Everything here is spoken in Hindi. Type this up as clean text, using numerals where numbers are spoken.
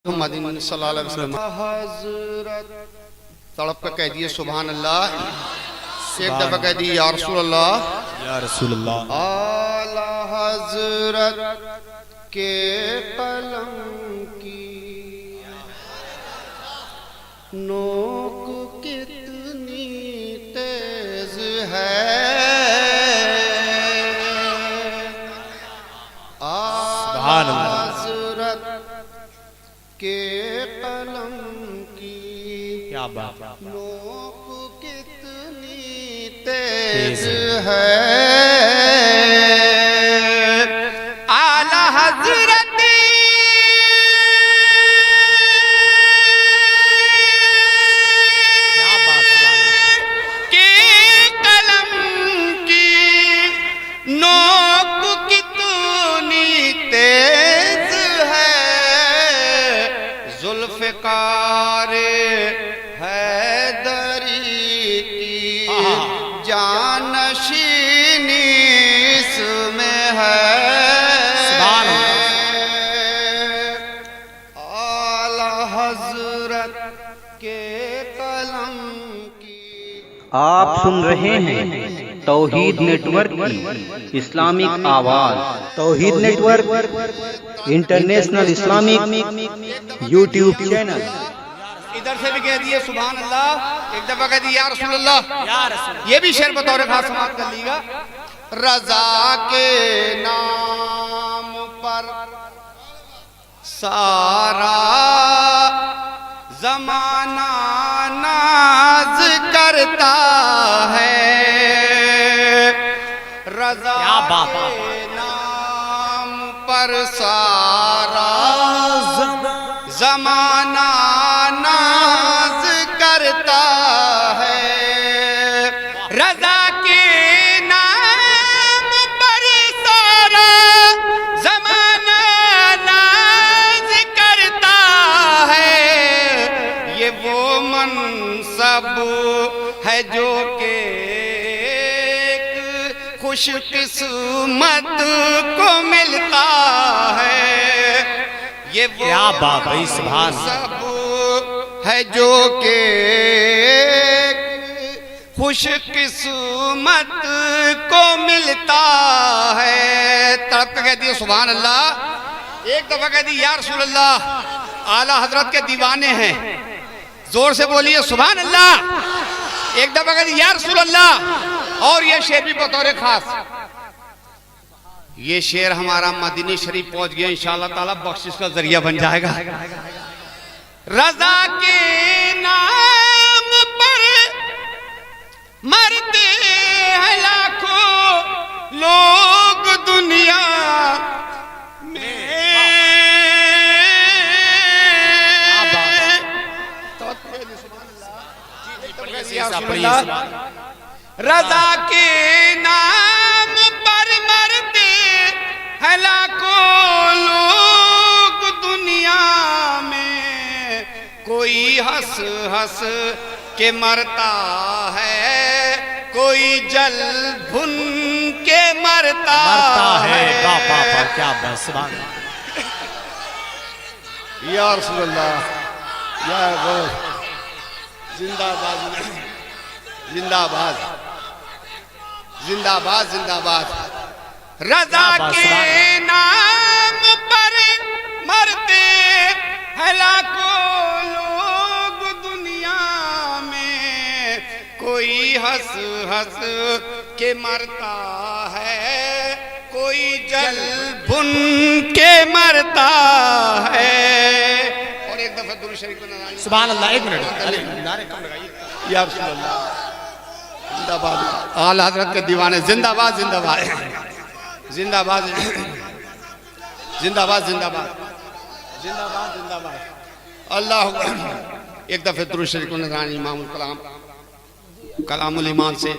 मोहम्मद सल्लल्लाहु अलैहि वसल्लम हज़रत तड़प कर कह दिए सुभान अल्लाह। एक दफा कह दिए या रसूल अल्लाह, या रसूल अल्लाह। आला हज़रत के कलम की नोक कितनी तेज है, हज़रत के कलम की क्या बात, नोक कितनी तेज है। आला हज़रत के कलम की नोक कितनी तेज है, जुल्फ़िकार हैदरी की जानशीनी इसमें है। आला हज़रत के कलम की। आप सुन रहे हैं तौहीद नेटवर्क की इस्लामिक आवाज़। Tauheed network international Islamic YouTube channel. इधर से भी कह दिए सुभान अल्लाह, एक दफा कह दिए या रसूल अल्लाह। ये भी शेर बतौर खास समाप्त कर लीगा। रजा के नाम पर सारा जमाना नाज करता है, रजा के नाम पर सारा जमाना नाज करता है, रजा के नाम पर सारा जमाना नाज करता है। ये वो मनसब है जो के खुशकिस्मत को मिलता है। ये क्या बात है, सुभान सब है जो के खुशकिस्मत को मिलता है। तड़प कह दिए सुभान अल्लाह। एक दफा कह दी या रसूल अल्लाह। आला हजरत के दीवाने हैं, जोर से बोलिए सुभान अल्लाह। एक दफा कह दी या रसूल अल्लाह। और ये शेर भी बतौर खास, ये शेर हमारा मदीने शरीफ पहुंच गया, इंशाअल्लाह ताला बख्शिश का जरिया बन जाएगा। रजा के नाम पर मरते हैं लाखों लोग दुनिया में, रजा के नाम पर मरते हैं लाखों लोग दुनिया में, कोई हंस हंस के मरता है, कोई जल भुन के मरता है। क्या बस या रसूल अल्लाह, या गौस, जिंदाबाद जिंदाबाद जिंदाबाद जिंदाबाद। रजा के नाम पर मरते हैं लाखों लोग दुनिया में, कोई हंस हंस के मरता है, कोई जल भुन के मरता है। और एक दफा दुरूद शरीफ को नज़ारे सुभान अल्लाह। एक मिनट नारे कम लगाइए। या रसूल अल्लाह, जिंदाबाद। आला हज़रत के दीवाने जिंदाबाद जिंदाबाद जिंदाबाद जिंदाबाद जिंदाबाद जिंदाबाद जिंदाबाद। अल्लाह एक दफे दुरूद शरीफ को नज़रानी इमामुल कलाम कलामुल ईमान से